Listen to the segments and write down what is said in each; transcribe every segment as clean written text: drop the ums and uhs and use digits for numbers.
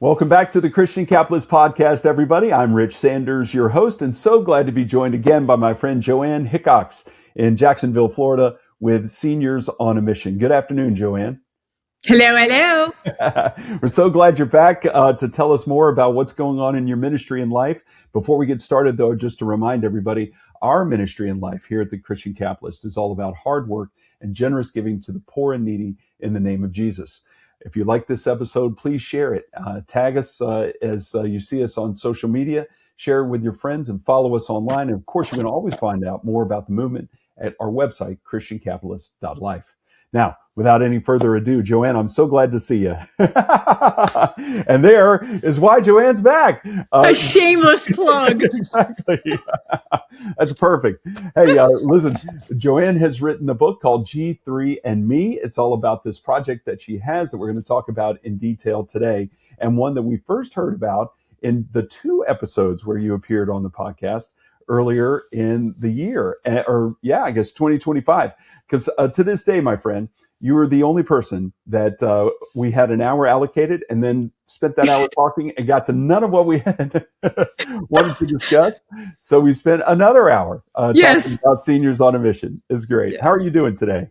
Welcome back to the Christian Capitalist Podcast, everybody. I'm Rich Sanders, your host, and so glad to be joined again by my friend Joanne Hickox in Jacksonville, Florida, with Seniors on a Mission. Good afternoon, Joanne. Hello, hello. We're so glad you're back to tell us more about what's going on in your ministry and life. Before we get started, though, just to remind everybody, our ministry and life here at the Christian Capitalist is all about hard work and generous giving to the poor and needy in the name of Jesus. If you like this episode, please share it. Tag us as you see us on social media. Share it with your friends and follow us online. And of course, you can always find out more about the movement at our website, christiancapitalist.life. Now, without any further ado, Joanne, I'm so glad to see you. And there is why Joanne's back. A shameless plug. Exactly. That's perfect. Hey, listen, Joanne has written a book called G3 and Me. It's all about this project that she has that we're going to talk about in detail today, and one that we first heard about in the 2 episodes where you appeared on the podcast earlier in the year, I guess 2025. Because to this day, my friend, you were the only person that we had an hour allocated and then spent that hour talking and got to none of what we had wanted to discuss. So we spent another hour talking about Seniors on a Mission. It's great. Yeah. How are you doing today?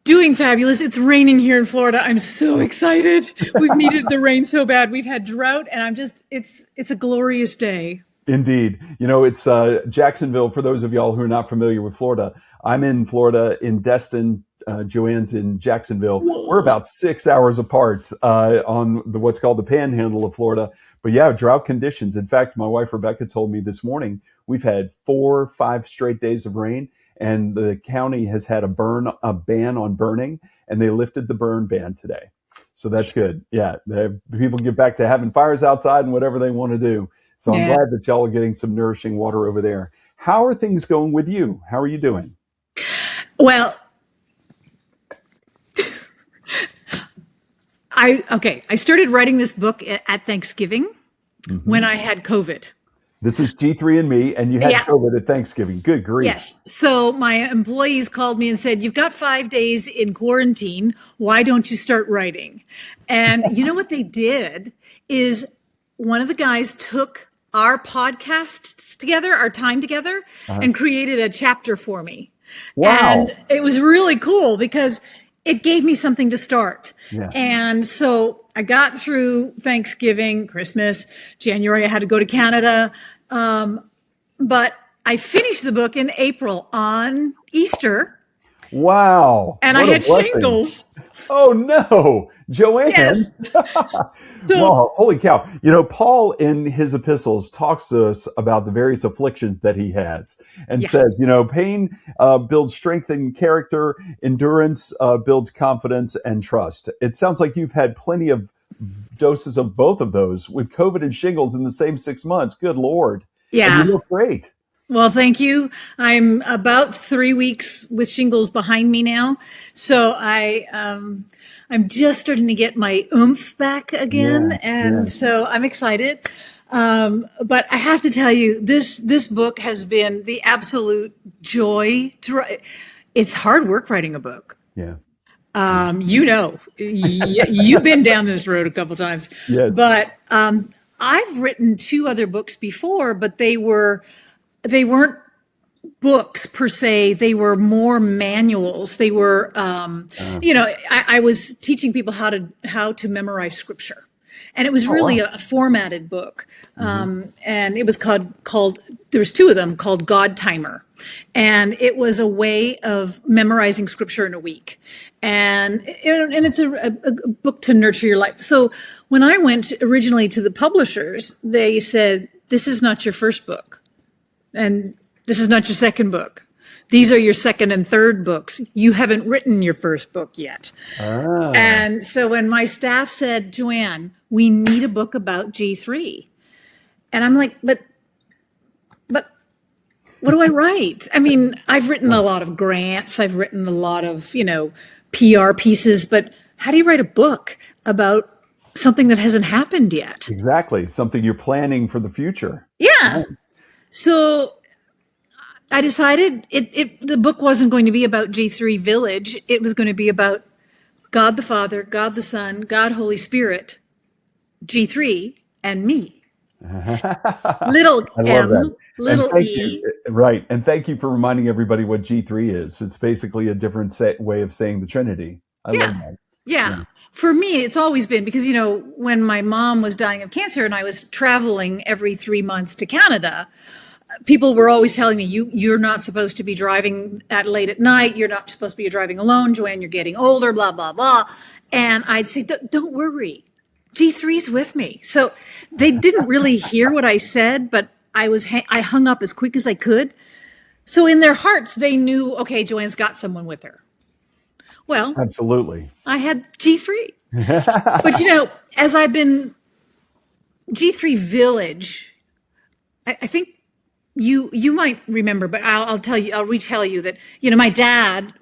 Doing fabulous. It's raining here in Florida. I'm so excited. We've needed the rain so bad. We've had drought, and it's a glorious day. Indeed. You know, it's Jacksonville. For those of y'all who are not familiar with Florida, I'm in Florida, in Destin. Joanne's in Jacksonville. We're about 6 hours apart on what's called the Panhandle of Florida. But yeah, drought conditions. In fact, my wife Rebecca told me this morning we've had 4 or 5 straight days of rain, and the county has had a ban on burning, and they lifted the burn ban today. So that's good. Yeah, people get back to having fires outside and whatever they want to do. So I'm glad that y'all are getting some nourishing water over there. How are things going with you? How are you doing? Well, I started writing this book at Thanksgiving when I had COVID. This is G3 and Me, and you had COVID at Thanksgiving. Good grief. Yes. So my employees called me and said, "You've got 5 days in quarantine. Why don't you start writing?" And you know what they did is one of the guys took our podcasts together, our time together, and created a chapter for me. Wow. And it was really cool because it gave me something to start. Yeah. And so I got through Thanksgiving, Christmas, January. I had to go to Canada. But I finished the book in April on Easter. Wow. And I had shingles. Oh, no. Joanne. Yes. Well, holy cow. You know, Paul in his epistles talks to us about the various afflictions that he has and says, you know, pain builds strength and character, endurance builds confidence and trust. It sounds like you've had plenty of doses of both of those with COVID and shingles in the same 6 months. Good Lord. Yeah. And you look great. Well, thank you. I'm about 3 weeks with shingles behind me now. So I'm just starting to get my oomph back again. So I'm excited. But I have to tell you, this book has been the absolute joy to write. It's hard work writing a book. Yeah. You know, you've been down this road a couple times. Yes. But I've written 2 other books before, but they weren't books per se. They were more manuals. They were, I was teaching people how to memorize scripture, and it was really a formatted book. And it was called. There was 2 of them called God Timer, and it was a way of memorizing scripture in a week. And it's a book to nurture your life. So when I went originally to the publishers, they said, "This is not your first book. And this is not your second book. These are your second and third books. You haven't written your first book yet." And so when my staff said, "Joanne, we need a book about G3." And I'm like, but what do I write? I mean, I've written a lot of grants. I've written a lot of, PR pieces, but how do you write a book about something that hasn't happened yet? Exactly. Something you're planning for the future. Yeah. Right. So I decided the book wasn't going to be about G3 Village. It was going to be about God the Father, God the Son, God Holy Spirit G3 and me. I Little love that. m, And little thank you. e. Right. And thank you for reminding everybody what G3 is. It's basically a different way of saying the Trinity. I love Yeah. that. Yeah. Yeah. For me, it's always been because, when my mom was dying of cancer and I was traveling every 3 months to Canada, people were always telling me, you're not supposed to be driving at late at night. You're not supposed to be driving alone. Joanne, you're getting older, blah, blah, blah. And I'd say, don't worry. G3's with me. So they didn't really hear what I said, but I hung up as quick as I could. So in their hearts, they knew, okay, Joanne's got someone with her. Well, Absolutely. I had G3. But as I've been G3 Village, I think you might remember, but I'll retell you that, my dad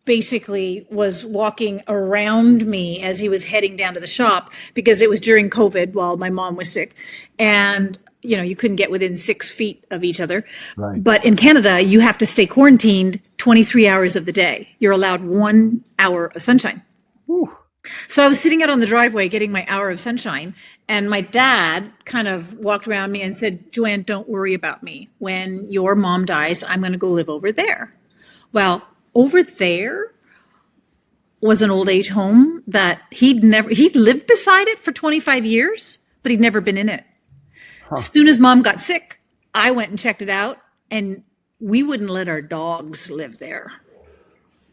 basically was walking around me as he was heading down to the shop because it was during COVID while my mom was sick. And, you couldn't get within 6 feet of each other. Right. But in Canada, you have to stay quarantined 23 hours of the day. You're allowed 1 hour of sunshine. Whew. So I was sitting out on the driveway getting my hour of sunshine, and my dad kind of walked around me and said, Joanne, don't worry about me. When your mom dies, I'm going to go live over there. Well, over there was an old age home that he'd lived beside it for 25 years, but he'd never been in it. Huh. As soon as mom got sick, I went and checked it out, and we wouldn't let our dogs live there.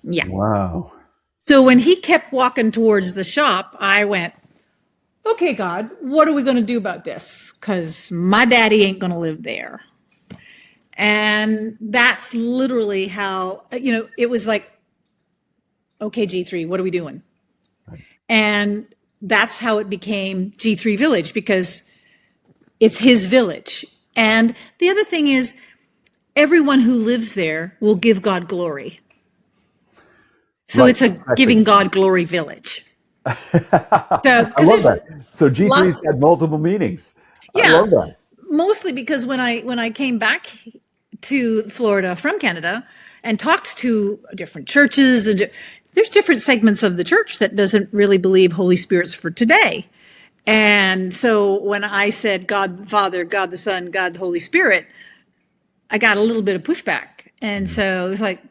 Yeah. Wow. So when he kept walking towards the shop, I went, okay, God, what are we going to do about this? Because my daddy ain't going to live there. And that's literally how, it was like, okay, G3, what are we doing? Right. And that's how it became G3 Village, because it's his village. And the other thing is, everyone who lives there will give God glory. So it's a giving God glory village. I love that. So G3's had multiple meanings. Yeah, I love that. Mostly because when I came back to Florida from Canada and talked to different churches, and there's different segments of the church that doesn't really believe Holy Spirit's for today. And so when I said God the Father, God the Son, God the Holy Spirit, I got a little bit of pushback. And so it was like,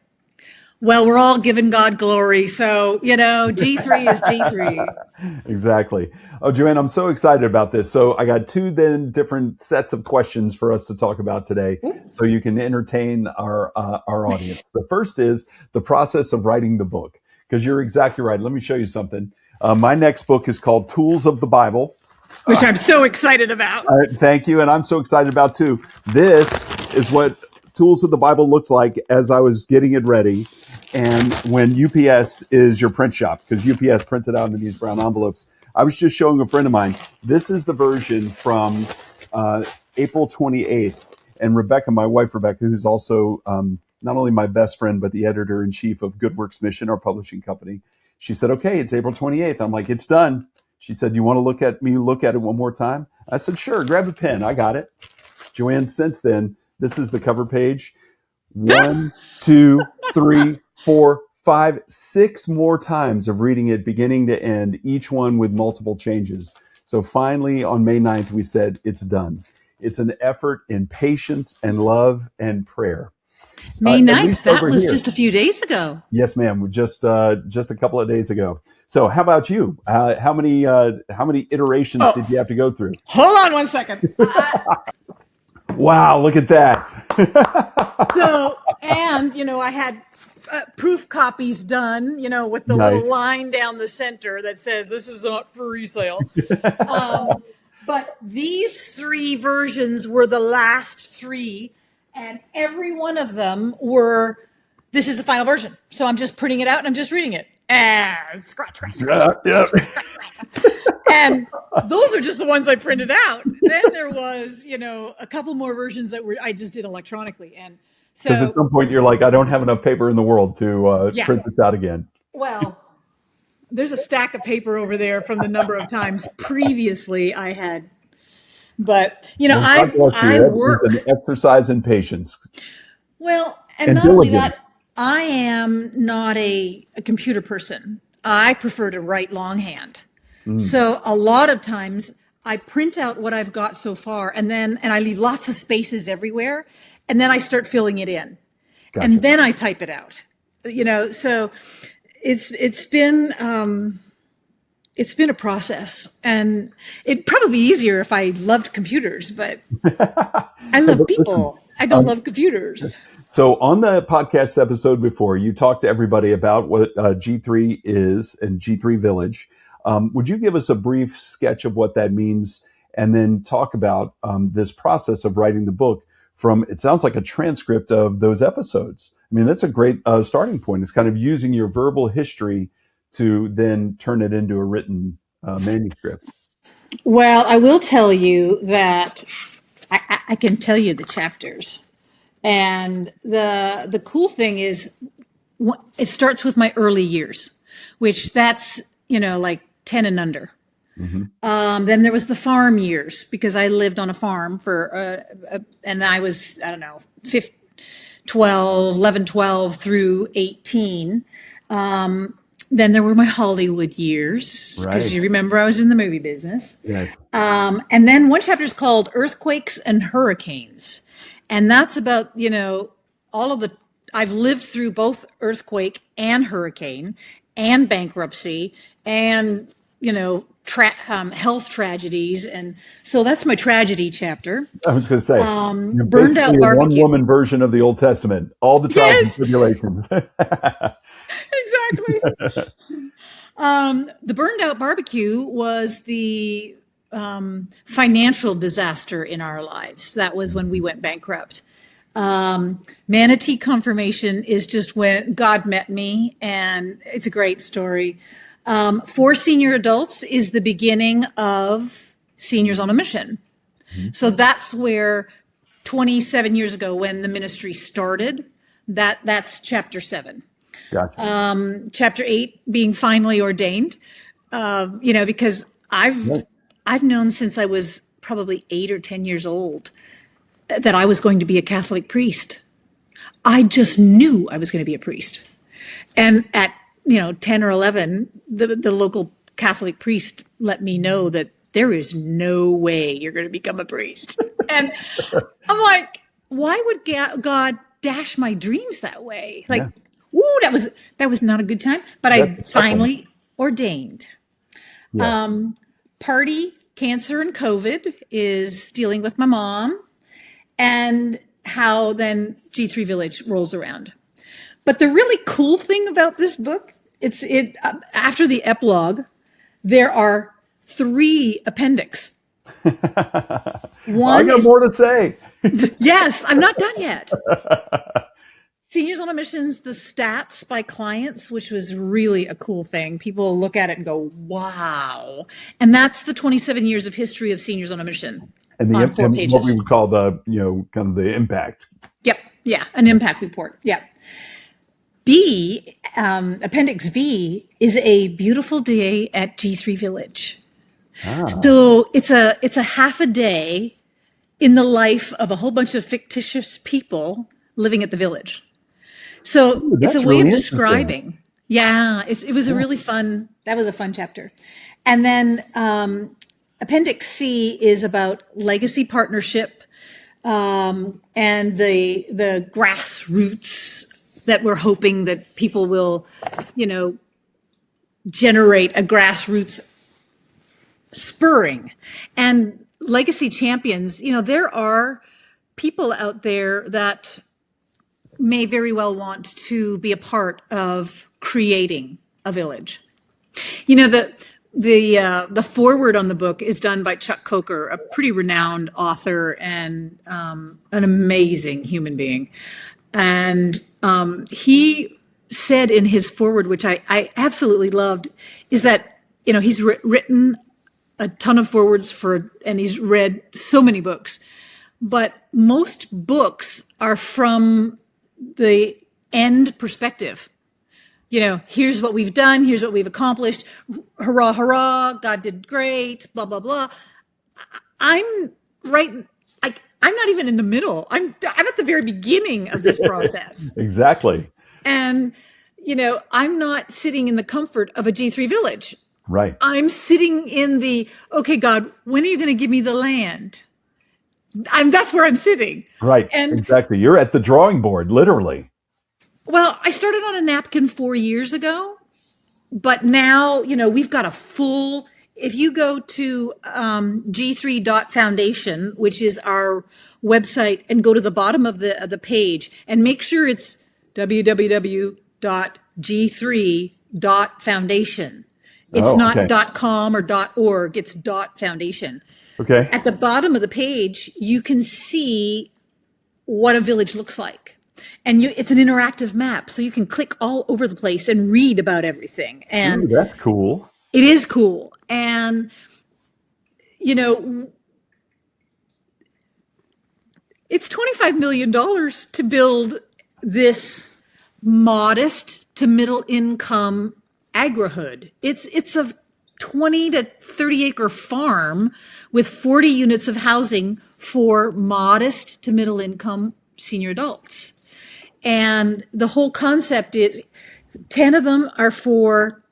well, we're all giving God glory. So, G3 is G3. Exactly. Oh, Joanne, I'm so excited about this. So I got two then different sets of questions for us to talk about today so you can entertain our audience. The first is the process of writing the book, because you're exactly right. Let me show you something. My next book is called Tools of the Bible. Which I'm so excited about. Thank you. And I'm so excited about too. This is what Tools of the Bible looked like as I was getting it ready. And when UPS is your print shop, because UPS prints it out in these brown envelopes, I was just showing a friend of mine. This is the version from April 28th. And Rebecca, my wife, Rebecca, who's also not only my best friend, but the editor-in-chief of Good Works Mission, our publishing company, she said, okay, it's April 28th. I'm like, it's done. She said, you want to look at it one more time? I said, sure, grab a pen. I got it. Joanne, since then, this is the cover page. 1, 2, 3, 4, 5, 6 more times of reading it beginning to end, each one with multiple changes. So finally, on May 9th, we said, it's done. It's an effort in patience and love and prayer. May 9th, that was just a few days ago. Yes, ma'am. Just a couple of days ago. So how about you? How many iterations did you have to go through? Hold on one second. Wow, look at that. So, and, I had proof copies done, with the little line down the center that says this is not for resale. But these 3 versions were the last 3. And every one of them this is the final version. So I'm just printing it out and I'm just reading it. And scratch. Yeah. And those are just the ones I printed out. Then there was, a couple more versions that I just did electronically. And so, because at some point you're like, I don't have enough paper in the world to print this out again. Well, there's a stack of paper over there from the number of times previously I had. But, I work. It's an exercise in patience. Well, and not only that, I am not a computer person. I prefer to write longhand. So a lot of times I print out what I've got so far, and I leave lots of spaces everywhere, and then I start filling it in, Gotcha. and then I type it out. So it's been a process, and it'd probably be easier if I loved computers, but I love people. I don't love computers. So on the podcast episode before, you talked to everybody about what G3 is and G3 Village. Would you give us a brief sketch of what that means, and then talk about this process of writing the book from, it sounds like, a transcript of those episodes? I mean, that's a great starting point. It's kind of using your verbal history to then turn it into a written manuscript. Well, I will tell you that I can tell you the chapters. And the cool thing is, it starts with my early years, which that's, like 10 and under. Mm-hmm. Then there was the farm years, because I lived on a farm and I was, I don't know, 11, 12 through 18. Then there were my Hollywood years, because you remember I was in the movie business. Yes. And then one chapter is called Earthquakes and Hurricanes. And that's about, I've lived through both earthquake and hurricane and bankruptcy and, health tragedies. And so that's my tragedy chapter. I was going to say, Burned Out Barbecue. One-woman version of the Old Testament, all the trials and tribulations. Exactly. The Burned Out Barbecue was the financial disaster in our lives. That was when we went bankrupt. Manatee Confirmation is just when God met me, and it's a great story. For Senior Adults is the beginning of Seniors on a Mission. Mm-hmm. So that's where 27 years ago, when the ministry started, that's chapter 7. Gotcha. Chapter 8 being finally ordained, because I've known since I was probably 8 or 10 years old that I was going to be a Catholic priest. I just knew I was going to be a priest. And at 10 or 11, the local Catholic priest let me know that there is no way you're going to become a priest. And I'm like, why would God dash my dreams that way? Like, ooh, that was not a good time. But I finally ordained. Yes. Party, cancer, and COVID is dealing with my mom, and how then G3 Village rolls around. But the really cool thing about this book, after the epilogue, there are 3 appendix. I got more to say. Yes, I'm not done yet. Seniors on a Mission's the stats by clients, which was really a cool thing. People look at it and go, wow. And that's the 27 years of history of Seniors on a Mission. And the and what we would call the, kind of the impact. Yep. Yeah. An impact report. Yeah. B, Appendix B, is a beautiful day at G3 Village. Ah. So it's a half a day in the life of a whole bunch of fictitious people living at the village. So it's a way really of describing. Yeah, it was a really fun. That was a fun chapter. And then Appendix C is about legacy partnership and the grassroots that we're hoping that people will, generate a grassroots spurring. And legacy champions, there are people out there that may very well want to be a part of creating a village. The foreword on the book is done by Chuck Coker, a pretty renowned author and an amazing human being. And he said in his foreword, which I absolutely loved, is that, he's written a ton of forewords and he's read so many books, but most books are from the end perspective. Here's what we've done. Here's what we've accomplished. Hurrah, hurrah. God did great. Blah, blah, blah. I'm not even in the middle. I'm at the very beginning of this process. Exactly. And, I'm not sitting in the comfort of a G3 Village. Right. I'm sitting in the, okay, God, when are you going to give me the land? That's where I'm sitting. Right. And Exactly. You're at the drawing board, literally. well, I started on a napkin 4 years ago, but now, we've got a full, if you go to G3 Foundation, which is our website, and go to the bottom of the page and make sure it's www.g3.foundation. It's Oh, not okay. .com or .org, it's .foundation. Okay. At the bottom of the page, you can see what a village looks like. And it's an interactive map, so you can click all over the place and read about everything. Ooh, And that's cool. it is cool. And, it's $25 million to build this modest to middle income agrihood. It's a 20 to 30 acre farm with 40 units of housing for modest to middle income senior adults. And the whole concept is 10 of them are for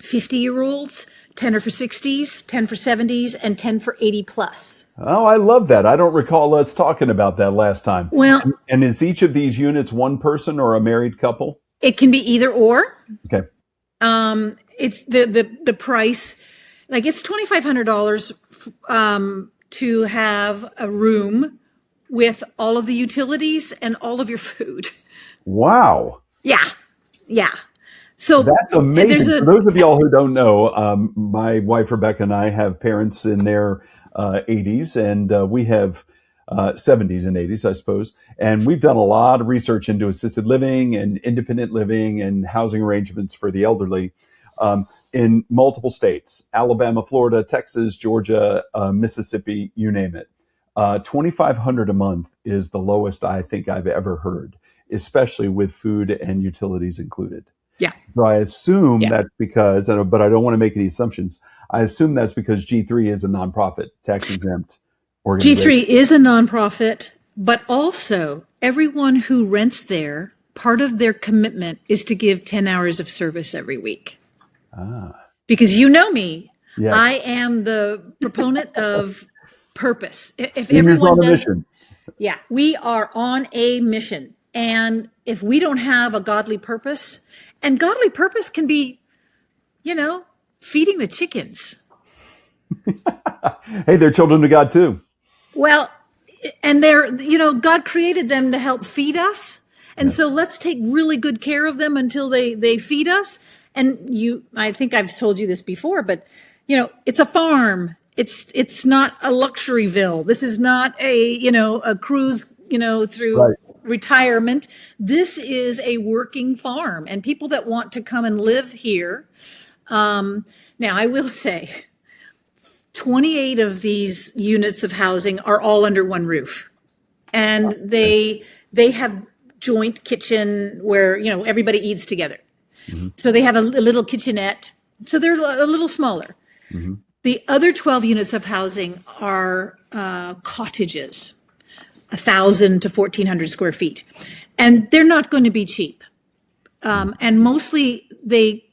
50-year-olds, 10 are for 60s, 10 for 70s, and 10 for 80 plus. Oh, I love that. I don't recall us talking about that last time. Well, And is each of these units one person or a married couple? it can be either or. Okay. It's the price, like it's $2,500 to have a room with all of the utilities and all of your food. Wow. Yeah, yeah. So That's amazing. For those of y'all who don't know, my wife Rebecca and I have parents in their 80s, and we have 70s and 80s, I suppose. And we've done a lot of research into assisted living and independent living and housing arrangements for the elderly in multiple states: Alabama, Florida, Texas, Georgia, Mississippi, you name it. 2,500 a month is the lowest I think I've ever heard, especially with food and utilities included. yeah, So I assume yeah. that's because, but I don't want to make any assumptions. I assume that's because G3 is a nonprofit, tax exempt organization. G3 is a nonprofit, but also everyone who rents there, part of their commitment is to give 10 hours of service every week. Because you know me, Yes. I am the proponent of purpose. If Seniors everyone on a does, mission. yeah, we are on a mission. And if we don't have a godly purpose, and godly purpose can be, feeding the chickens. Hey, they're children of God too. Well, and God created them to help feed us. And so let's take really good care of them until they feed us. And I think I've told you this before, but it's a farm. It's not a luxuryville. This is not a cruise, through Right. retirement. This is a working farm, and people that want to come and live here. Now I will say 28 of these units of housing are all under one roof, and they have joint kitchen where everybody eats together. Mm-hmm. So they have a little kitchenette, so they're a little smaller. Mm-hmm. The other 12 units of housing are cottages, 1,000 to 1,400 square feet, and they're not going to be cheap. And mostly they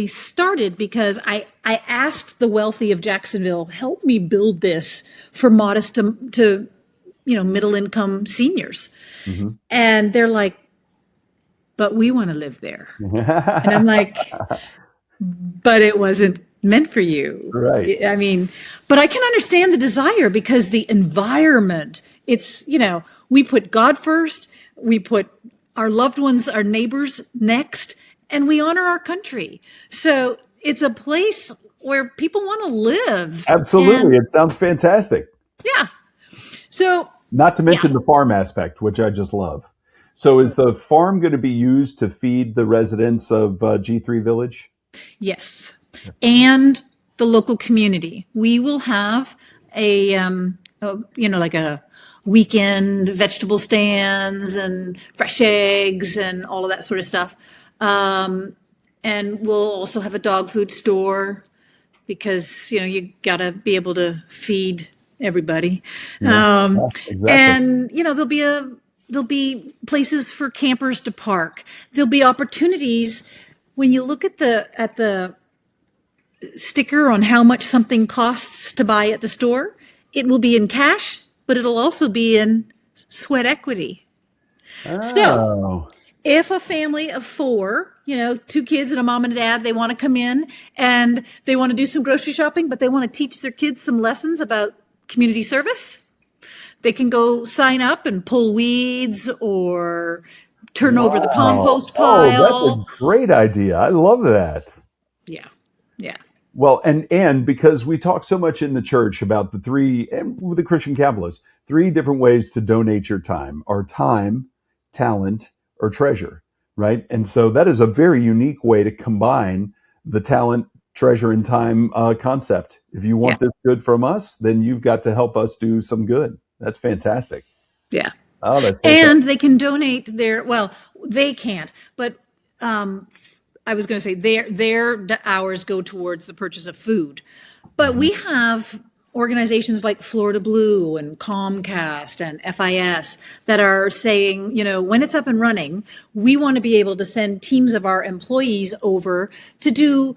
started because I asked the wealthy of Jacksonville, help me build this for modest to middle income seniors. Mm-hmm. And they're like, but we want to live there. And I'm like, but it wasn't meant for you. Right. I mean, but I can understand the desire because the environment, it's, we put God first, we put our loved ones, our neighbors next, and we honor our country. So it's a place where people want to live. Absolutely. It sounds fantastic. Yeah. So, not to mention the farm aspect, which I just love. So is the farm going to be used to feed the residents of G3 Village? Yes. And the local community. We will have like a weekend vegetable stands and fresh eggs and all of that sort of stuff. And we'll also have a dog food store because, you got to be able to feed everybody. Exactly. And, there'll be places for campers to park. There'll be opportunities when you look at the sticker on how much something costs to buy at the store, it will be in cash, but it'll also be in sweat equity. So Oh, if a family of four, two kids and a mom and a dad, they want to come in and they want to do some grocery shopping, but they want to teach their kids some lessons about community service, they can go sign up and pull weeds or turn over the wow. compost Oh, that's a pile. great idea. I love that. Yeah. Yeah. Well, and because we talk so much in the church about the three, and with the Christian Kabbalists, three different ways to donate your time: are time, talent, or treasure, right? And so that is a very unique way to combine the talent, treasure, and time concept. If you Yeah. want this good from us, then you've got to help us do some good. That's fantastic. Yeah. Oh, that's fantastic. And they can donate they can't, but I was going to say their hours go towards the purchase of food. But we have organizations like Florida Blue and Comcast and FIS that are saying, when it's up and running, we want to be able to send teams of our employees over to do,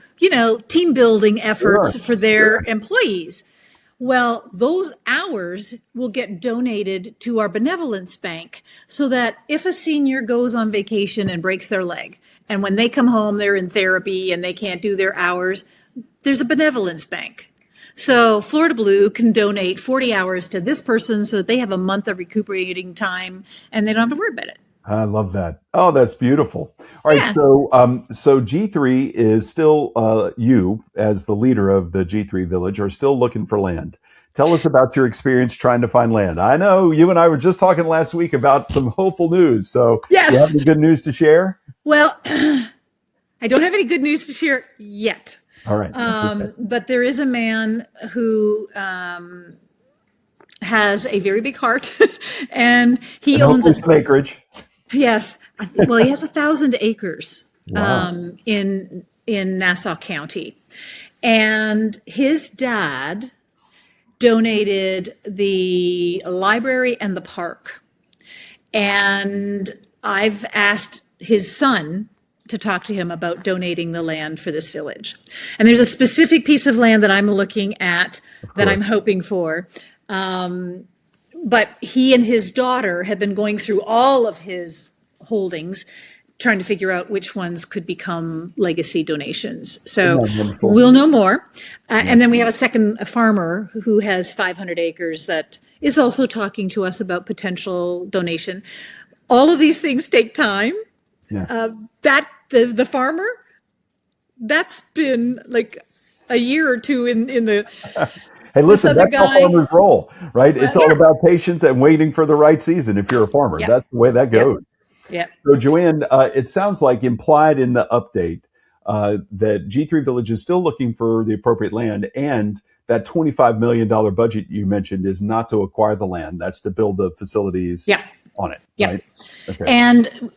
team building efforts Sure, for their sure. employees. Well, those hours will get donated to our benevolence bank so that if a senior goes on vacation and breaks their leg, and when they come home, they're in therapy and they can't do their hours, there's a benevolence bank. So Florida Blue can donate 40 hours to this person so that they have a month of recuperating time and they don't have to worry about it. I love that. Oh, that's beautiful. All right, Yeah. so G3 is still you as the leader of the G3 Village are still looking for land. Tell us about your experience trying to find land. I know you and I were just talking last week about some hopeful news. So, you have Yes. any good news to share? Well, I don't have any good news to share yet. All right. That's okay. But there is a man who has a very big heart, and he And owns hopefully some acreage. yes, well, he has 1,000 acres Wow. in Nassau County, and his dad donated the library and the park, and I've asked his son to talk to him about donating the land for this village. And there's a specific piece of land that I'm looking at that I'm hoping for. But he and his daughter have been going through all of his holdings, trying to figure out which ones could become legacy donations. So Isn't that wonderful? we'll know more. And then we have a farmer who has 500 acres that is also talking to us about potential donation. All of these things take time. Yeah. The farmer, that's been like a year or two in the Hey, listen, other that's how guy. farmers roll, right? It's all Yeah. about patience and waiting for the right season if you're a farmer. Yeah. That's the way that Yep. goes. Yeah. So, Joanne, it sounds like implied in the update that G3 Village is still looking for the appropriate land, and that $25 million budget you mentioned is not to acquire the land. That's to build the facilities Yeah. on it, Yeah. right? Okay. And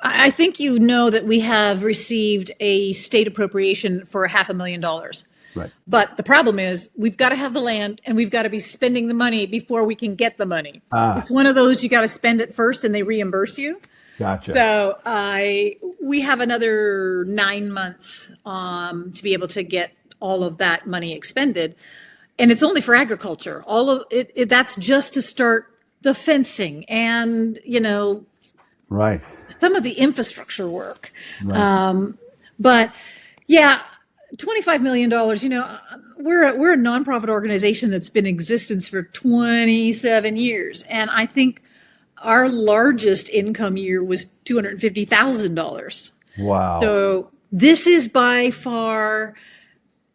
I think you know that we have received a state appropriation for $500,000. Right. But the problem is we've got to have the land and we've got to be spending the money before we can get the money. It's one of those you got to spend it first and they reimburse you. Gotcha. So we have another 9 months to be able to get all of that money expended, and it's only for agriculture. All of it that's just to start the fencing and Right. some of the infrastructure work. Right. But yeah, $25 million. We're a nonprofit organization that's been in existence for 27 years, and I think our largest income year was $250,000. Wow. So this is by far,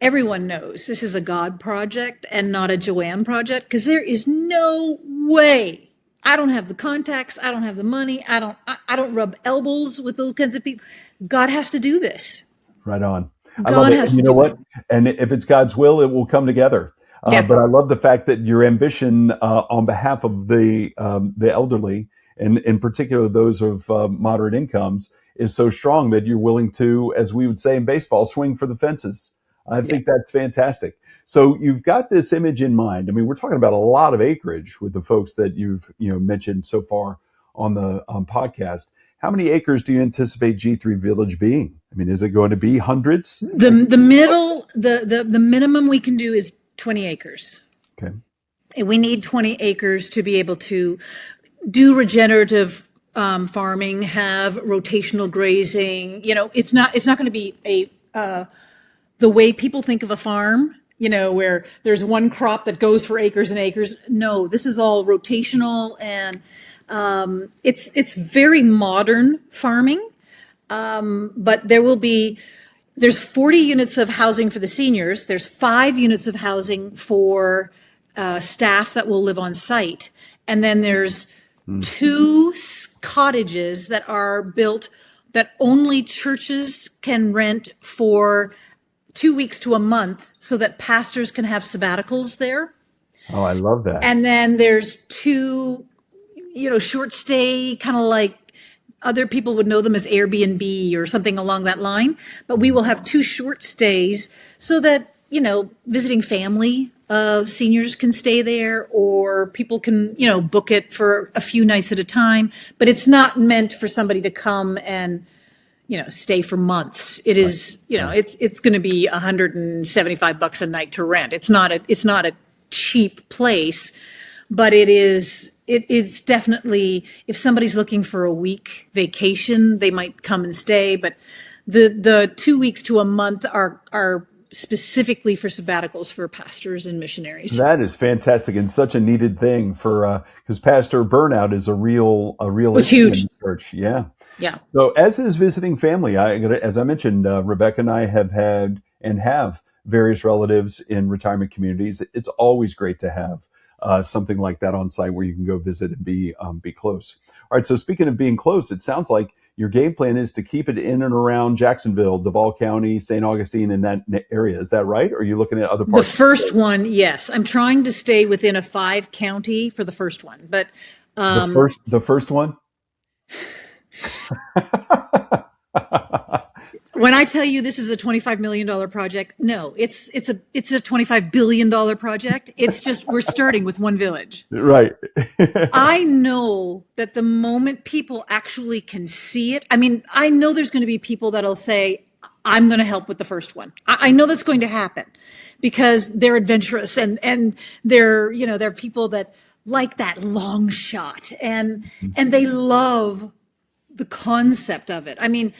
everyone knows this is a God project and not a Joanne project, because there is no way. I don't have the contacts. I don't have the money. I don't rub elbows with those kinds of people. God has to do this. Right on. I God love it. has And you to know do what? it. And if it's God's will, it will come together. Yeah. But I love the fact that your ambition on behalf of the elderly, and in particular those of moderate incomes, is so strong that you're willing to, as we would say in baseball, swing for the fences. I think that's fantastic. So you've got this image in mind. I mean, we're talking about a lot of acreage with the folks that you've mentioned so far on the podcast. How many acres do you anticipate G3 Village being? I mean, is it going to be hundreds? The minimum we can do is 20 acres. Okay. And we need 20 acres to be able to do regenerative farming, have rotational grazing. It's not going to be the way people think of a farm, where there's one crop that goes for acres and acres. No, this is all rotational, and it's very modern farming. But there's 40 units of housing for the seniors. There's 5 units of housing for staff that will live on site. And then there's 2 cottages that are built that only churches can rent for 2 weeks to a month so that pastors can have sabbaticals there. Oh, I love that. And then there's 2, short stay, kind of like other people would know them as Airbnb or something along that line. But we will have 2 short stays so that, visiting family of seniors can stay there, or people can, book it for a few nights at a time. But it's not meant for somebody to come and, stay for months. It is, it's going to be $175 a night to rent. It's not a cheap place, but it's definitely, if somebody's looking for a week vacation, they might come and stay. But the 2 weeks to a month are specifically for sabbaticals for pastors and missionaries. That is fantastic, and such a needed thing for because pastor burnout is a real issue in the church. Yeah. So as is visiting family, as I mentioned, Rebecca and I have had and have various relatives in retirement communities. It's always great to have something like that on site where you can go visit and be close. All right. So speaking of being close, it sounds like your game plan is to keep it in and around Jacksonville, Duval County, St. Augustine, in that area. Is that right? Or are you looking at other parts? The first one, yes. I'm trying to stay within a 5 county for the first one, but the first one. When I tell you this is a $25 million project, no, it's a $25 billion project. It's just, we're starting with one village. Right. I know that the moment people actually can see it, I mean, I know there's going to be people that'll say, I'm going to help with the first one. I know that's going to happen because they're adventurous and they're people that like that long shot and they love the concept of it. I mean,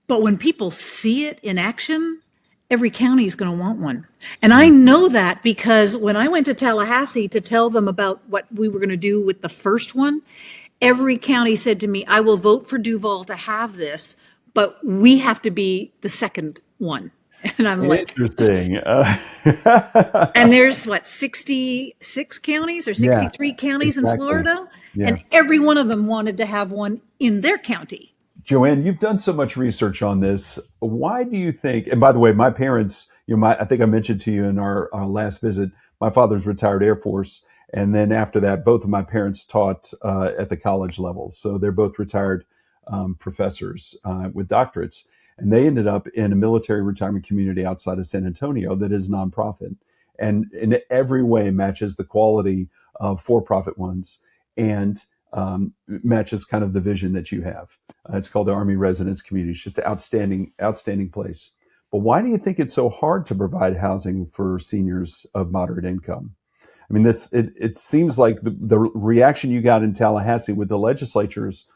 but when people see it in action, every county is going to want one. And I know that because when I went to Tallahassee to tell them about what we were going to do with the first one, every county said to me, I will vote for Duval to have this, but we have to be the second one. And I'm like, interesting. And there's 66 counties or 63 counties in Florida, and every one of them wanted to have one in their county. Joanne, you've done so much research on this. Why do you think, and by the way, my parents, I think I mentioned to you in our last visit, my father's retired Air Force. And then after that, both of my parents taught at the college level. So they're both retired professors with doctorates. And they ended up in a military retirement community outside of San Antonio that is nonprofit and in every way matches the quality of for-profit ones and matches kind of the vision that you have. It's called the Army Residence Community. It's just an outstanding place. But why do you think it's so hard to provide housing for seniors of moderate income? I mean, it seems like the reaction you got in Tallahassee with the legislators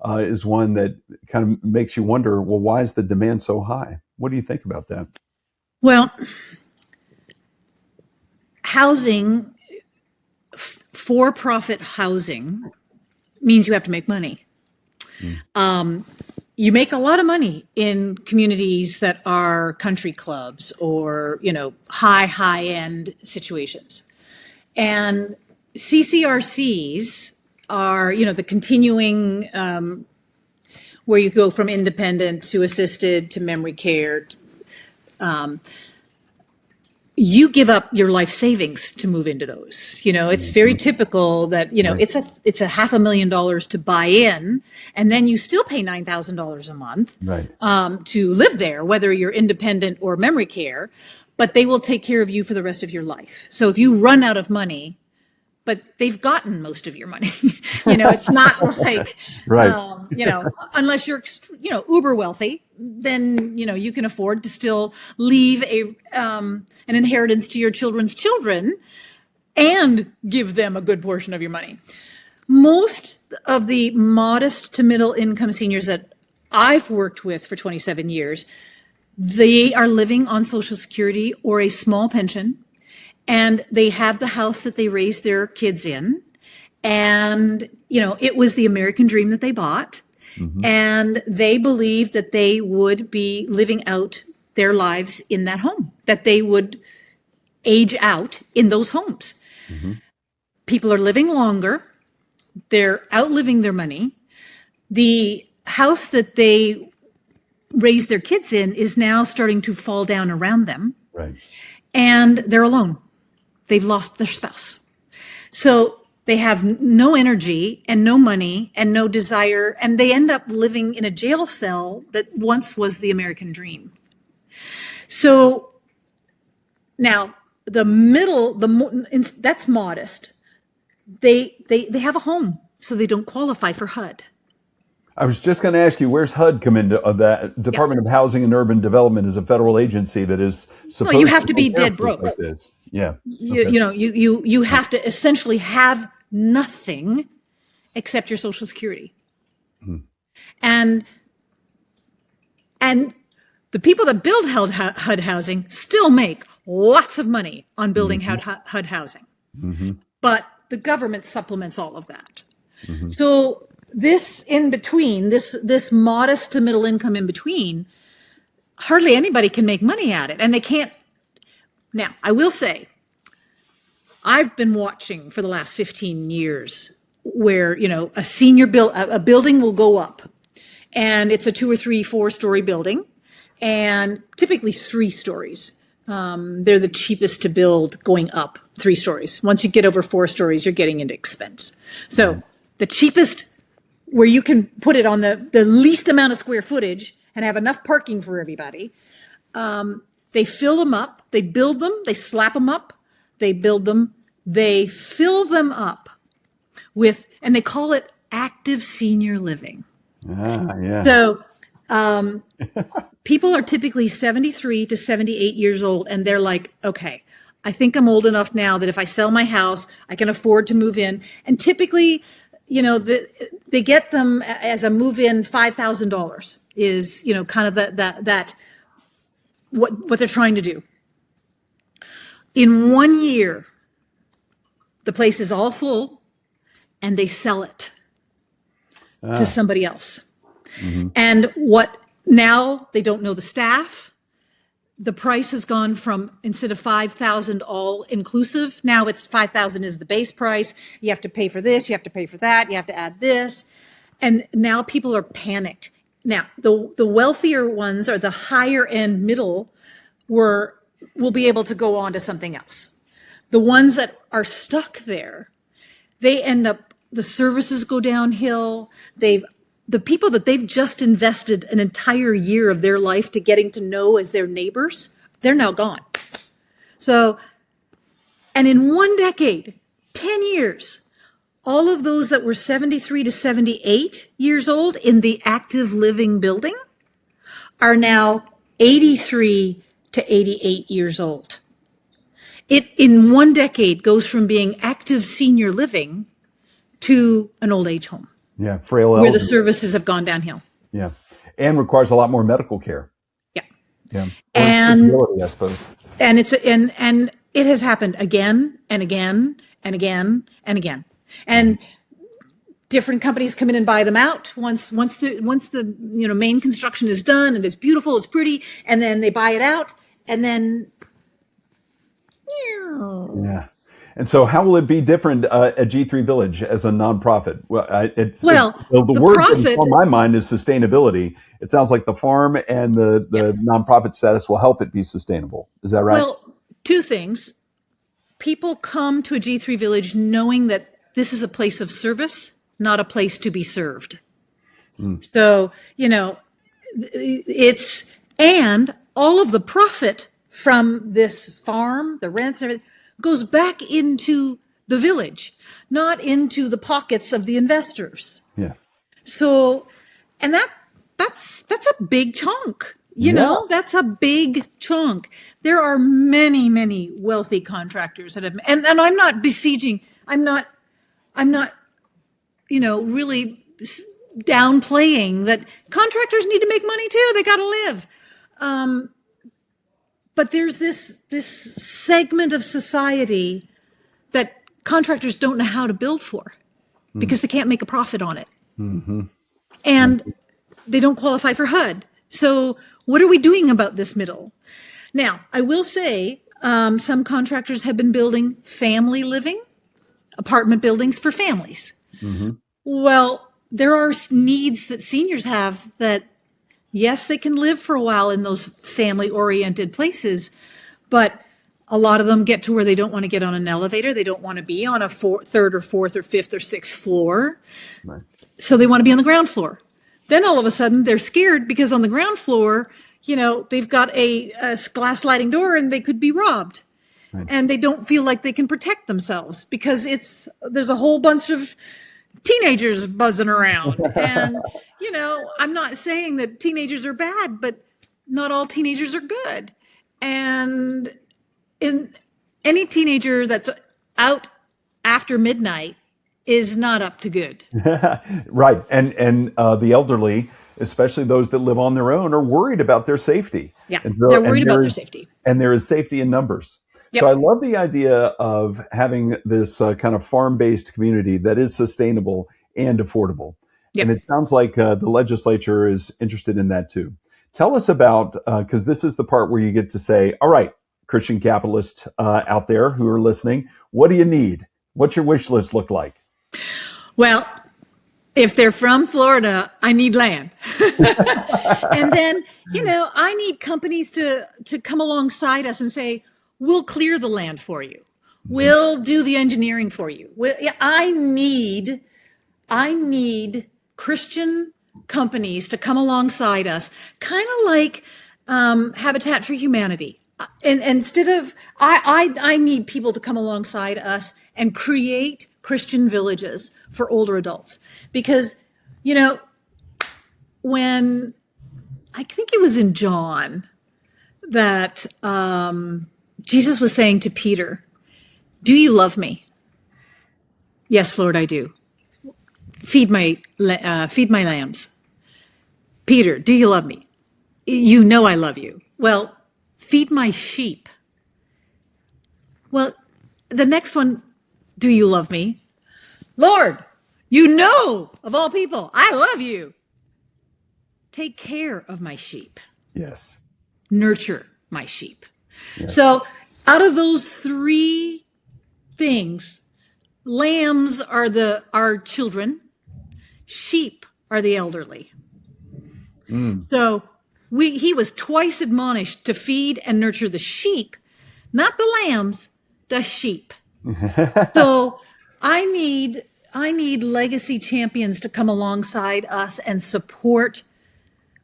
is one that kind of makes you wonder, well, why is the demand so high? What do you think about that? Well, housing, for-profit housing, means you have to make money. You make a lot of money in communities that are country clubs or, high-end situations. And CCRCs are, the continuing where you go from independent to assisted to memory care. You give up your life savings to move into those. It's very typical that, it's a $500,000 to buy in, and then you still pay $9,000 a month to live there, whether you're independent or memory care, but they will take care of you for the rest of your life. So if you run out of money, but they've gotten most of your money. It's not like, Right. Unless you're, uber wealthy, then, you can afford to still leave an inheritance to your children's children and give them a good portion of your money. Most of the modest to middle income seniors that I've worked with for 27 years, they are living on Social Security or a small pension, and they have the house that they raised their kids in. And, it was the American dream that they bought. Mm-hmm. And they believed that they would be living out their lives in that home, that they would age out in those homes. Mm-hmm. People are living longer. They're outliving their money. The house that they raised their kids in is now starting to fall down around them. Right. And they're alone. They've lost their spouse. So they have no energy and no money and no desire, and they end up living in a jail cell that once was the American dream. So now that's modest. They have a home, so they don't qualify for HUD. I was just going to ask you, where's HUD come into that? Department of Housing and Urban Development is a federal agency that is supposed you have to be take dead broke. Like this. Yeah. You have to essentially have nothing except your Social Security. Hmm. And the people that build HUD housing still make lots of money on building HUD housing. Mm-hmm. But the government supplements all of that. Mm-hmm. So this in between, this modest to middle income in between, hardly anybody can make money at it. And they can't. Now, I will say, I've been watching for the last 15 years where, a building will go up, and it's a 2 or 3, 4-story building, and typically 3 stories. They're the cheapest to build going up, 3 stories. Once you get over 4 stories, you're getting into expense. So the cheapest, where you can put it on the least amount of square footage and have enough parking for everybody. They fill them up, they build them, they slap them up, they build them, they fill them up with, and they call it active senior living. Yeah. So people are typically 73 to 78 years old, and they're like, okay, I think I'm old enough now that if I sell my house, I can afford to move in. And typically, they get them as a move-in $5,000 is, kind of that what they're trying to do. In 1 year, the place is all full, and they sell it to somebody else. Mm-hmm. And now they don't know the staff. The price has gone from, instead of $5,000 all inclusive, now it's $5,000 is the base price. You have to pay for this, you have to pay for that, you have to add this. And now people are panicked. Now, the wealthier ones, or the higher end middle, will be able to go on to something else. The ones that are stuck there, they end up, the services go downhill. The people that they've just invested an entire year of their life to getting to know as their neighbors, they're now gone. So, and in 1 decade, 10 years, all of those that were 73 to 78 years old in the active living building are now 83 to 88 years old. It, in 1 decade, goes from being active senior living to an old age home. Yeah, frail where elderly. the services have gone downhill. Yeah, and requires a lot more medical care. Yeah, and disability, I suppose. And it has happened again and again and again and again. And different companies come in and buy them out once the main construction is done and it's beautiful, it's pretty, and then they buy it out, and then yeah. And so, how will it be different at G3 Village as a nonprofit? The word profit, on my mind is sustainability. It sounds like the farm and the nonprofit status will help it be sustainable. Is that right? Well, 2 things. People come to a G3 Village knowing that this is a place of service, not a place to be served. So, and all of the profit from this farm, the rents and everything, goes back into the village, not into the pockets of the investors. Yeah. So, and that's a big chunk. You know, that's a big chunk. There are many, many wealthy contractors that have, and I'm not besieging, I'm not, really downplaying that contractors need to make money too. They got to live. But there's this segment of society that contractors don't know how to build for because they can't make a profit on it. Mm-hmm. And they don't qualify for HUD. So what are we doing about this middle? Now, I will say some contractors have been building family living, apartment buildings for families. Mm-hmm. Well, there are needs that seniors have that, yes, they can live for a while in those family-oriented places, but a lot of them get to where they don't want to get on an elevator. They don't want to be on a third or fourth or fifth or sixth floor. Right. So they want to be on the ground floor. Then all of a sudden they're scared because on the ground floor, they've got a glass sliding door and they could be robbed. Right. And they don't feel like they can protect themselves because there's a whole bunch of teenagers buzzing around. And, I'm not saying that teenagers are bad, but not all teenagers are good. And any teenager that's out after midnight is not up to good. Right. And the elderly, especially those that live on their own, are worried about their safety. Yeah, they're worried about their safety. And there is safety in numbers. Yep. So I love the idea of having this kind of farm-based community that is sustainable and affordable. Yep. And it sounds like the legislature is interested in that too. Tell us about, because this is the part where you get to say, all right, Christian capitalists out there who are listening, what do you need? What's your wish list look like? Well, if they're from Florida, I need land. And then, I need companies to come alongside us and say, we'll clear the land for you. We'll do the engineering for you. I need Christian companies to come alongside us, kind of like Habitat for Humanity. And instead of, I need people to come alongside us and create Christian villages for older adults. Because, when I think it was in John that Jesus was saying to Peter, do you love me? Yes, Lord, I do. Feed my lambs. Peter, do you love me? You know I love you. Well, feed my sheep. Well, the next one, do you love me? Lord, you know, of all people, I love you. Take care of my sheep. Yes. Nurture my sheep. Yes. So out of those three things, lambs are our children, sheep are the elderly. So he was twice admonished to feed and nurture the sheep, not the lambs, the sheep. So I need legacy champions to come alongside us and support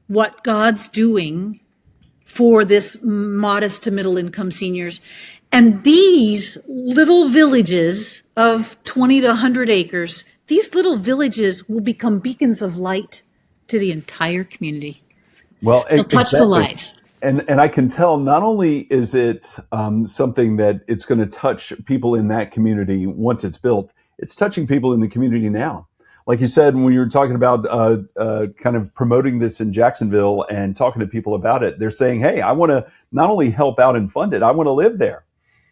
what God's doing for this modest to middle income seniors. And these little villages of 20 to 100 acres, these little villages will become beacons of light to the entire community. Well, they'll touch the lives. And I can tell not only is it something that it's going to touch people in that community once it's built, it's touching people in the community now. Like you said, when you were talking about kind of promoting this in Jacksonville and talking to people about it, they're saying, hey, I want to not only help out and fund it, I want to live there.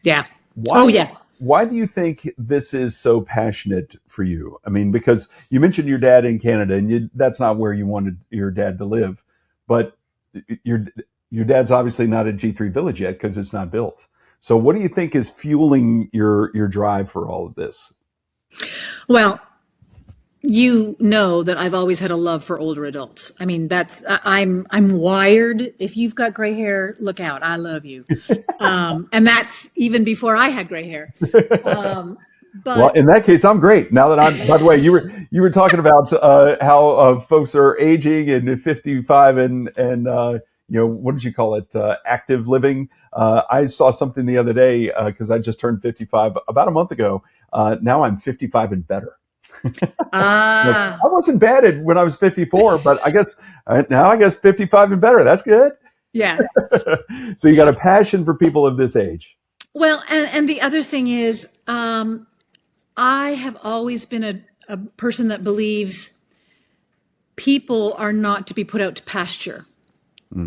Yeah. Yeah. Why do you think this is so passionate for you? I mean, because you mentioned your dad in Canada, and that's not where you wanted your dad to live. But your dad's obviously not at G3 Village yet because it's not built. So what do you think is fueling your drive for all of this? Well, you know that I've always had a love for older adults. I mean, I'm wired. If you've got gray hair, look out. I love you. And that's even before I had gray hair. But well, in that case, I'm great. Now that by the way, you were talking about how folks are aging and 55 and what did you call it? Active living. I saw something the other day because I just turned 55 about a month ago. Now I'm 55 and better. Like, Ah, I wasn't bad at when I was 54, but I guess now I guess 55 and better. That's good. yeah. So you got a passion for people of this age. Well, and the other thing is, I have always been a person that believes people are not to be put out to pasture.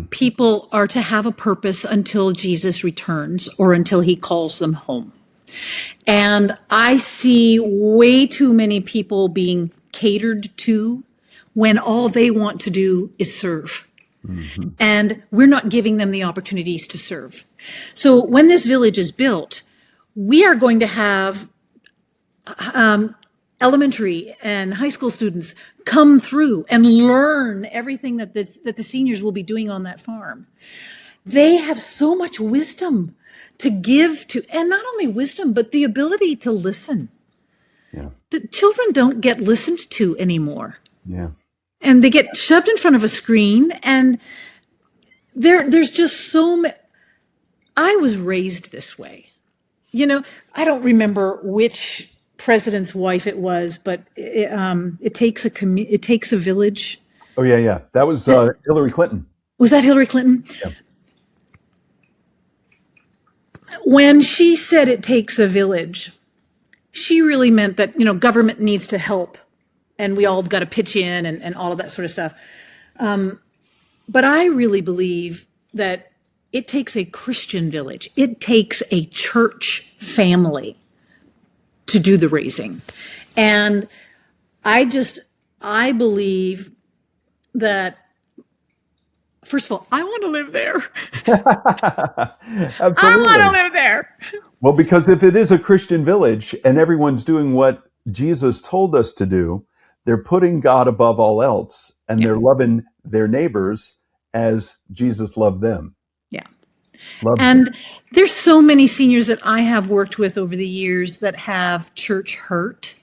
People are to have a purpose until Jesus returns or until he calls them home. And I see way too many people being catered to when all they want to do is serve. Mm-hmm. And we're not giving them the opportunities to serve. So when this village is built, we are going to have elementary and high school students come through and learn everything that the seniors will be doing on that farm. They have so much wisdom to give to, and not only wisdom, but the ability to listen. Yeah. The children don't get listened to anymore. Yeah. And they get shoved in front of a screen, and there's just so many. I was raised this way. I don't remember which president's wife it was, but it takes a village. Oh yeah, yeah. That was Hillary Clinton. Was that Hillary Clinton? Yeah. When she said it takes a village, she really meant that, government needs to help and we all got to pitch in and all of that sort of stuff. But I really believe that it takes a Christian village. It takes a church family to do the raising. And I believe that, first of all, I want to live there. Absolutely. I want to live there. Well, because if it is a Christian village and everyone's doing what Jesus told us to do, they're putting God above all else and they're loving their neighbors as Jesus loved them. Yeah. Loved And them. there's so many seniors that I have worked with over the years that have church hurt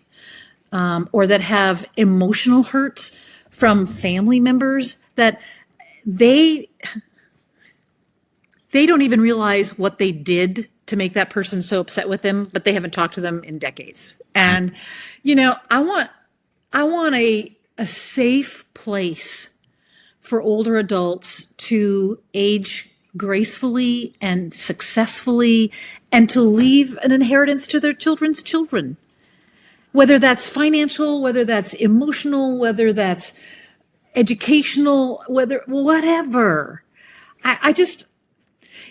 or that have emotional hurts from family members that they don't even realize what they did to make that person so upset with them, but they haven't talked to them in decades. And, I want a safe place for older adults to age gracefully and successfully and to leave an inheritance to their children's children. Whether that's financial, whether that's emotional, whether that's educational, whatever. I just,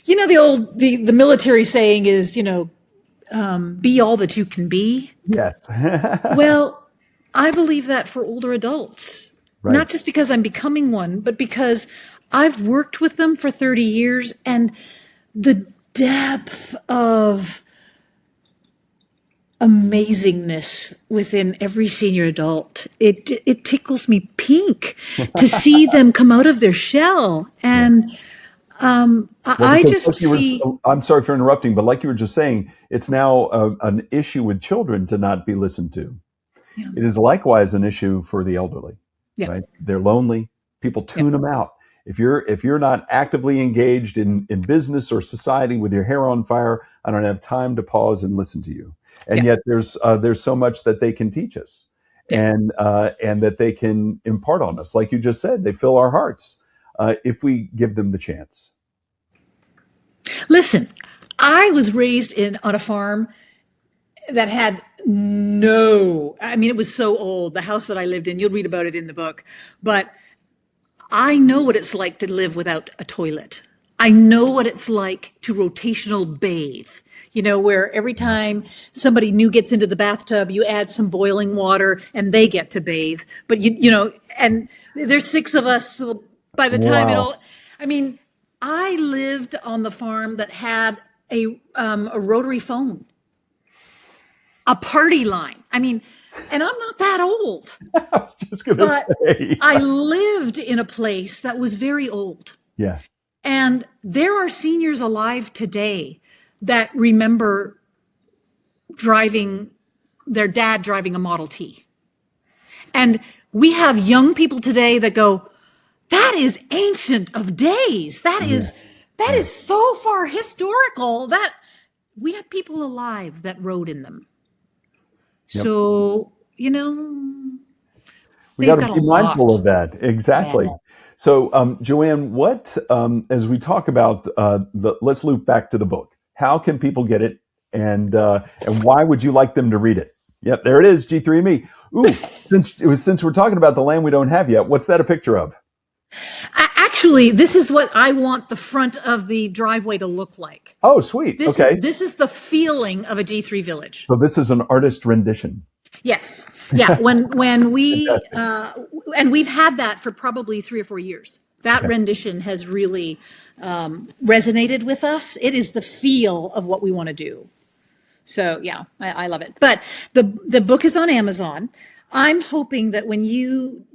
the military saying is, be all that you can be. Yes. Well, I believe that for older adults, Right. not just because I'm becoming one, but because I've worked with them for 30 years and the depth of amazingness within every senior adult, it tickles me pink to see them come out of their shell. And I just see. I'm sorry for interrupting, but like you were just saying, it's now an issue with children to not be listened to. Yeah. It is likewise an issue for the elderly. Yeah. Right? They're lonely. People tune them out. If you're not actively engaged in business or society with your hair on fire, I don't have time to pause and listen to you. And yet there's so much that they can teach us, and that they can impart on us. Like you just said, they fill our hearts if we give them the chance. Listen, I was raised on a farm that had it was so old. The house that I lived in, you'll read about it in the book, but I know what it's like to live without a toilet. I know what it's like to rotational bathe, where every time somebody new gets into the bathtub, you add some boiling water and they get to bathe. But and there's 6 of us. So by the time I lived on the farm that had a rotary phone, a party line. And I'm not that old. I was just going to say. I lived in a place that was very old. Yeah. And there are seniors alive today that remember their dad driving a Model T. And we have young people today that go, that is ancient of days. That is so far historical that we have people alive that rode in them. Yep. So, we got to be mindful of that. Exactly. Yeah. So, Joanne, what, as we talk about let's loop back to the book. How can people get it, and why would you like them to read it? Yep, there it is, G3Me. Ooh, since we're talking about the land we don't have yet, what's that a picture of? Actually, this is what I want the front of the driveway to look like. Oh, sweet. Okay. This is the feeling of a G3 village. So this is an artist rendition. Yes. Yeah. When we and we've had that for probably 3 or 4 years. That rendition has really resonated with us. It is the feel of what we want to do. So yeah, I love it. But the book is on Amazon. I'm hoping that when you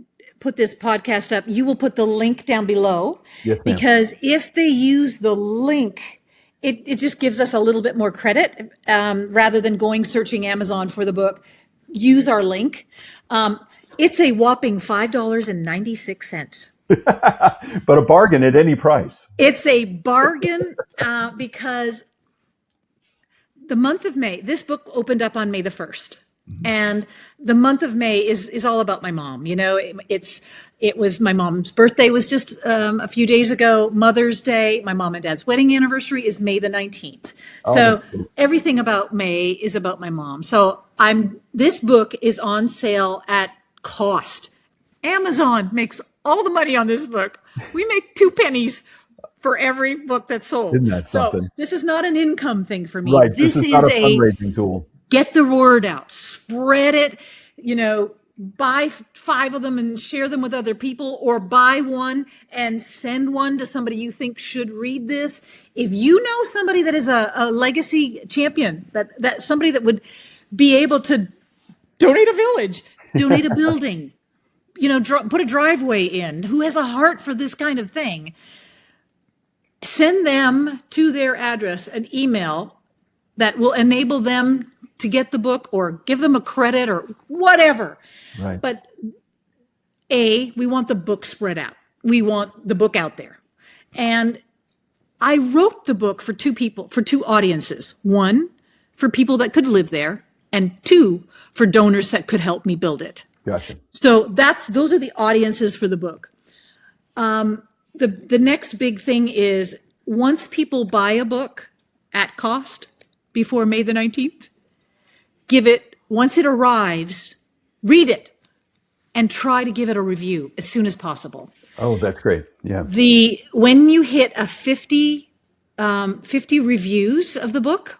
put this podcast up, you will put the link down below. Yes, ma'am. Because if they use the link, it just gives us a little bit more credit rather than going searching Amazon for the book. Use our link. It's a whopping $5.96. But a bargain at any price. It's a bargain because the month of May, this book opened up on May the 1st. And the month of May is all about my mom. It was my mom's birthday was just a few days ago. Mother's Day, my mom and dad's wedding anniversary is May the 19th. So everything about May is about my mom. So this book is on sale at cost. Amazon makes all the money on this book. We make 2 pennies for every book that's sold. Isn't that something? So this is not an income thing for me. Right. This is not a fundraising tool. Get the word out, spread it, buy 5 of them and share them with other people, or buy one and send one to somebody you think should read this. If you know somebody that is a legacy champion, that somebody that would be able to donate a village, donate a building, put a driveway in, who has a heart for this kind of thing, send them to their address an email that will enable them to get the book or give them a credit or whatever. Right. But we want the book spread out. We want the book out there. And I wrote the book for 2 audiences. 1, for people that could live there, and 2, for donors that could help me build it. Gotcha. So those are the audiences for the book. The next big thing is once people buy a book at cost before May the 19th, once it arrives, read it and try to give it a review as soon as possible. Oh, that's great. Yeah. When you hit a 50 reviews of the book,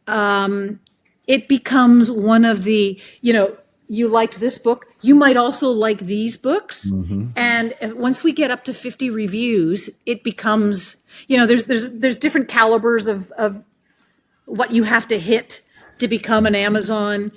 it becomes one of the, you liked this book, you might also like these books. Mm-hmm. And once we get up to 50 reviews, it becomes, there's different calibers of what you have to hit to become an Amazon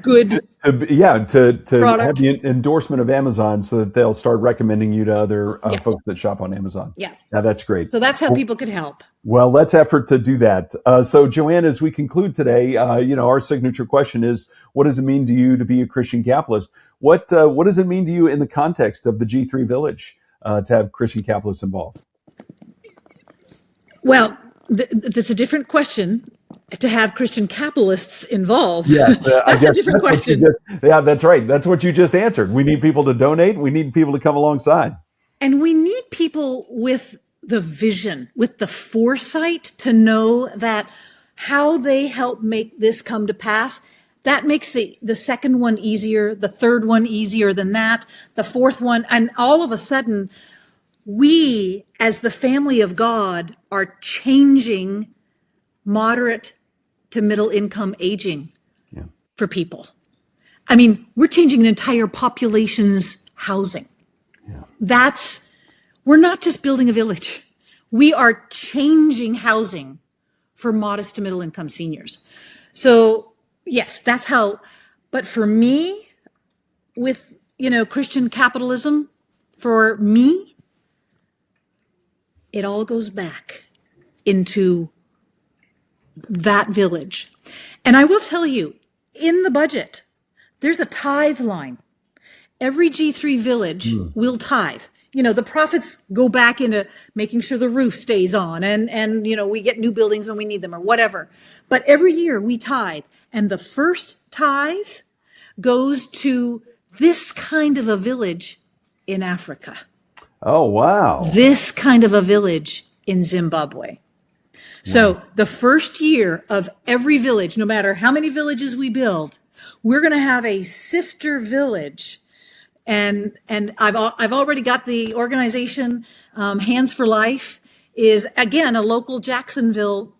good to have the endorsement of Amazon so that they'll start recommending you to other folks that shop on Amazon. Yeah. Now that's great. So that's how people could help. Well, let's effort to do that. So Joanne, as we conclude today, our signature question is, what does it mean to you to be a Christian capitalist? What does it mean to you in the context of the G3 Village to have Christian capitalists involved? Well, that's a different question. To have Christian capitalists involved. Yeah, that's a different question. That's right. That's what you just answered. We need people to donate. We need people to come alongside. And we need people with the vision, with the foresight to know that how they help make this come to pass, that makes the second one easier, the third one easier than that, the fourth one. And all of a sudden, we, as the family of God, are changing moderate to middle income aging for people. I mean, we're changing an entire population's housing. Yeah. We're not just building a village. We are changing housing for modest to middle income seniors. So yes, that's how, but for me, with, Christian capitalism, for me, it all goes back into that village. And I will tell you, in the budget, there's a tithe line. every G3 village will tithe. The profits go back into making sure the roof stays on and we get new buildings when we need them or whatever. But every year we tithe. And the first tithe goes to this kind of a village in Africa. Oh, wow. This kind of a village in Zimbabwe. So the first year of every village, no matter how many villages we build, we're going to have a sister village. And I've already got the organization. Hands for Life is, again, a local Jacksonville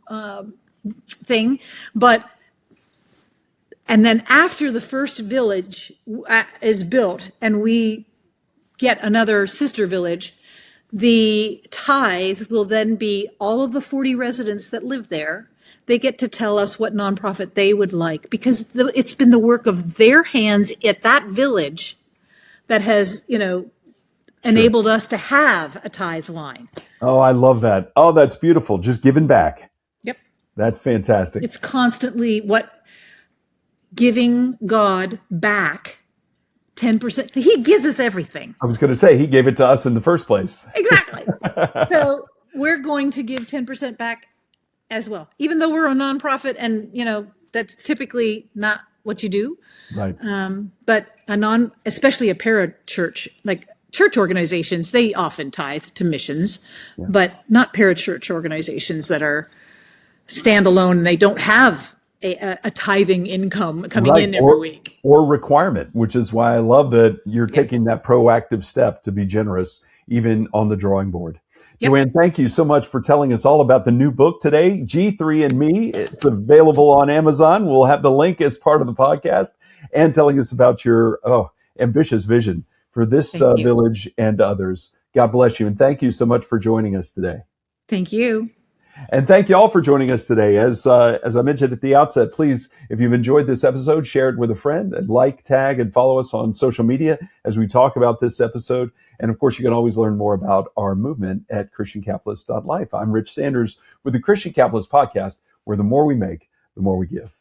thing. And then after the first village is built and we get another sister village, the tithe will then be all of the 40 residents that live there. They get to tell us what nonprofit they would like, because it's been the work of their hands at that village that has, enabled us to have a tithe line. Oh, I love that. Oh, that's beautiful. Just giving back. Yep. That's fantastic. It's constantly giving God back 10%. He gives us everything. I was going to say, he gave it to us in the first place. Exactly. So we're going to give 10% back as well, even though we're a nonprofit and, that's typically not what you do. Right. But especially a parachurch, like church organizations, they often tithe to missions, but not parachurch organizations that are standalone and they don't have a tithing income coming in every week. Or requirement, which is why I love that you're taking that proactive step to be generous, even on the drawing board. Yep. Joanne, thank you so much for telling us all about the new book today, G3 and Me. It's available on Amazon. We'll have the link as part of the podcast, and telling us about your ambitious vision for this village and others. God bless you. And thank you so much for joining us today. Thank you. And thank you all for joining us today. As I mentioned at the outset, please, if you've enjoyed this episode, share it with a friend and tag, and follow us on social media as we talk about this episode. And of course, you can always learn more about our movement at ChristianCapitalist.life. I'm Rich Sanders with the Christian Capitalist Podcast, where the more we make, the more we give.